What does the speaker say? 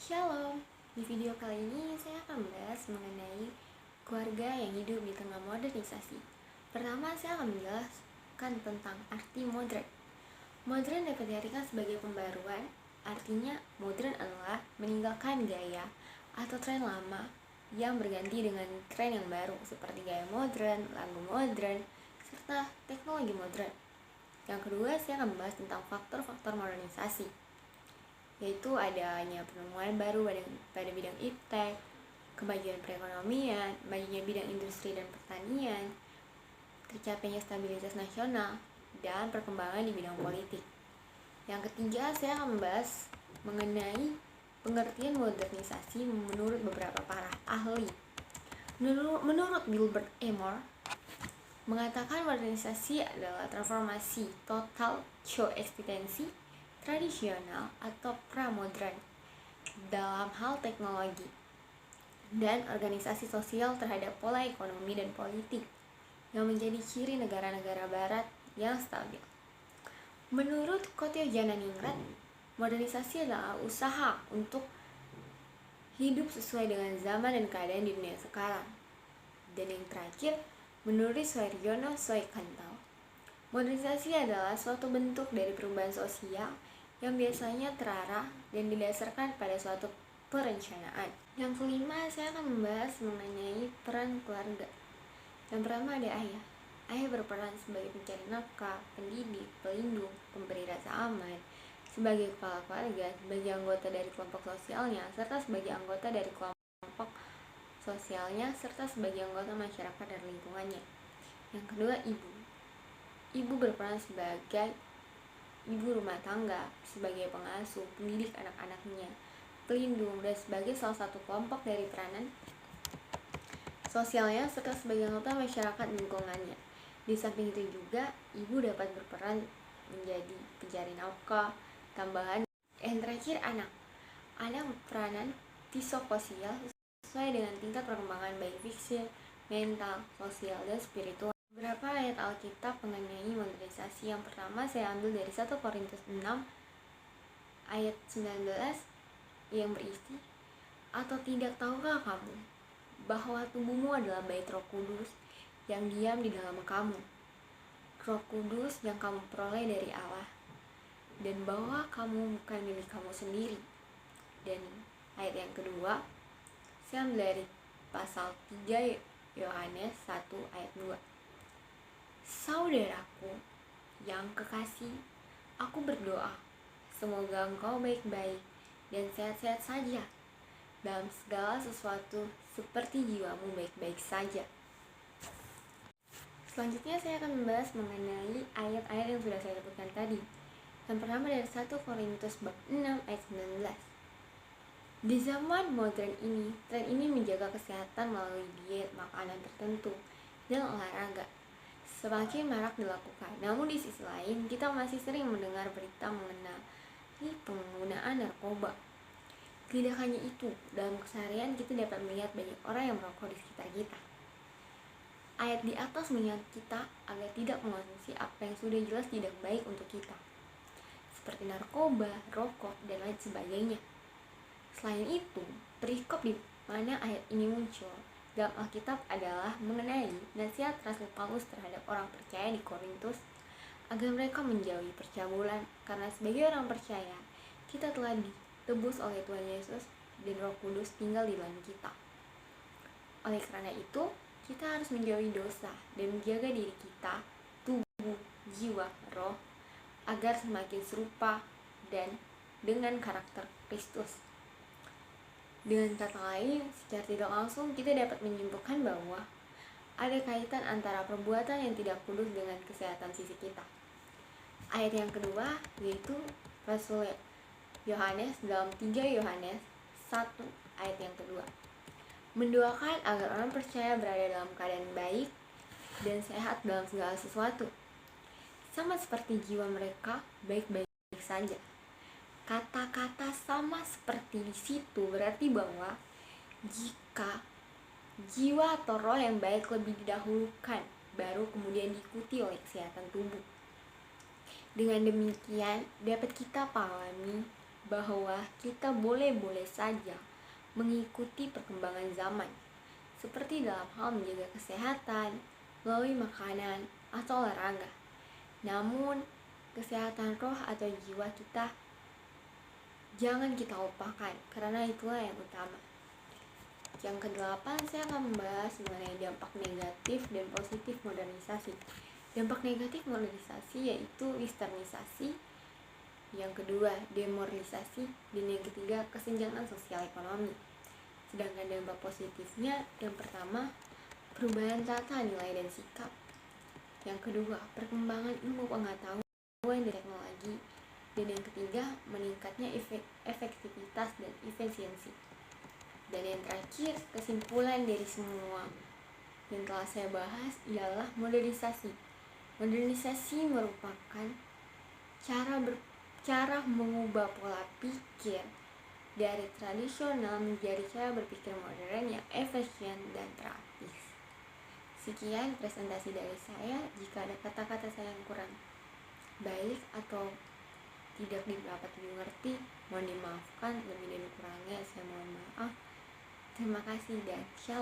Shalom, di video kali ini saya akan membahas mengenai keluarga yang hidup di tengah modernisasi. Pertama, saya akan menjelaskan tentang arti modern. Modern dapat diartikan sebagai pembaruan, artinya modern adalah meninggalkan gaya atau tren lama yang berganti dengan tren yang baru seperti gaya modern, lagu modern, serta teknologi modern. Yang kedua, saya akan membahas tentang faktor-faktor modernisasi, yaitu adanya penemuan baru pada bidang iptek, kemajuan perekonomian, majunya bidang industri dan pertanian, tercapainya stabilitas nasional, dan perkembangan di bidang politik. Yang ketiga, saya akan membahas mengenai pengertian modernisasi menurut beberapa para ahli. Menurut Gilbert Amor, mengatakan modernisasi adalah transformasi total coeksistensi tradisional atau pramodern dalam hal teknologi dan organisasi sosial terhadap pola ekonomi dan politik yang menjadi ciri negara-negara barat yang stabil. Menurut Kotyo Jananingrat, modernisasi adalah usaha untuk hidup sesuai dengan zaman dan keadaan di dunia sekarang. Dan yang terakhir, menurut Suharyono Soekantal, modernisasi adalah suatu bentuk dari perubahan sosial yang biasanya terarah dan didasarkan pada suatu perencanaan. Yang kelima, saya akan membahas mengenai peran keluarga. Yang pertama ada ayah. Ayah berperan sebagai pencari nafkah, pendidik, pelindung, pemberi rasa aman, sebagai kepala keluarga, sebagai anggota dari kelompok sosialnya, serta sebagai anggota dari kelompok sosialnya, serta sebagai anggota masyarakat dan lingkungannya. Yang kedua, ibu. Ibu berperan sebagai ibu rumah tangga, sebagai pengasuh, pendidik anak-anaknya, pelindung, dan sebagai salah satu kelompok dari peranan sosialnya, serta sebagai anggota masyarakat lingkungannya. Di samping itu juga, ibu dapat berperan menjadi pencari nafkah, tambahan. Yang terakhir, anak. Anak berperanan psikososial sesuai dengan tingkat perkembangan baik fisik, mental, sosial, dan spiritual. Beberapa ayat Alkitab mengenai modernisasi. Yang pertama saya ambil dari 1 Korintus 6 ayat 19 yang berisi, atau tidak tahukah kamu bahwa tubuhmu adalah bait Roh Kudus yang diam di dalam kamu, Roh Kudus yang kamu peroleh dari Allah, dan bahwa kamu bukan milik kamu sendiri. Dan ayat yang kedua saya ambil dari pasal 3 Yohanes 1 ayat 2. Saudaraku yang kekasih, aku berdoa semoga engkau baik-baik dan sehat-sehat saja dalam segala sesuatu seperti jiwamu baik-baik saja. Selanjutnya saya akan membahas mengenai ayat-ayat yang sudah saya sebutkan tadi. Yang pertama dari 1 Korintus bab 6 ayat 19. Di zaman modern ini, tren ini menjaga kesehatan melalui diet, makanan tertentu, dan olahraga semakin marak dilakukan. Namun di sisi lain, kita masih sering mendengar berita mengenai penggunaan narkoba. Tidak hanya itu, dalam keseharian kita dapat melihat banyak orang yang merokok di sekitar kita. Ayat di atas mengingat kita agar tidak mengonsumsi apa yang sudah jelas tidak baik untuk kita, seperti narkoba, rokok, dan lain sebagainya. Selain itu, perikop di mana ayat ini muncul dalam Alkitab adalah mengenai nasihat Rasul Paulus terhadap orang percaya di Korintus agar mereka menjauhi percabulan, karena sebagai orang percaya kita telah ditebus oleh Tuhan Yesus dan Roh Kudus tinggal di dalam kita. Oleh karena itu, kita harus menjauhi dosa dan menjaga diri kita, tubuh, jiwa, roh, agar semakin serupa dan dengan karakter Kristus. Dengan kata lain, secara tidak langsung kita dapat menyimpulkan bahwa ada kaitan antara perbuatan yang tidak kudus dengan kesehatan sisi kita. Ayat yang kedua yaitu Rasul Yohanes dalam 3 Yohanes 1 ayat yang kedua. Mendoakan agar orang percaya berada dalam keadaan baik dan sehat dalam segala sesuatu, sama seperti jiwa mereka baik-baik saja. Kata-kata sama seperti di situ berarti bahwa jika jiwa atau roh yang baik lebih didahulukan, baru kemudian diikuti oleh kesehatan tubuh. Dengan demikian dapat kita pahami bahwa kita boleh-boleh saja mengikuti perkembangan zaman, seperti dalam hal menjaga kesehatan melalui makanan atau olahraga. Namun, kesehatan roh atau jiwa kita jangan kita lupakan, karena itulah yang utama. Yang kedelapan, saya akan membahas mengenai dampak negatif dan positif modernisasi. Dampak negatif modernisasi yaitu westernisasi, yang kedua demoralisasi, dan yang ketiga kesenjangan sosial ekonomi. Sedangkan dampak positifnya, yang pertama perubahan tata nilai dan sikap, yang kedua perkembangan ilmu pengetahuan dan teknologi, dan yang ketiga meningkatnya efektivitas dan efisiensi. Dan yang terakhir, kesimpulan dari semua yang telah saya bahas ialah modernisasi. Modernisasi merupakan cara mengubah pola pikir dari tradisional menjadi cara berpikir modern yang efisien dan praktis. Sekian presentasi dari saya. Jika ada kata-kata saya yang kurang baik atau tidak dapat dimengerti, mohon dimaafkan. Lebih dari kurangnya saya mohon maaf. Terima kasih dan shalom.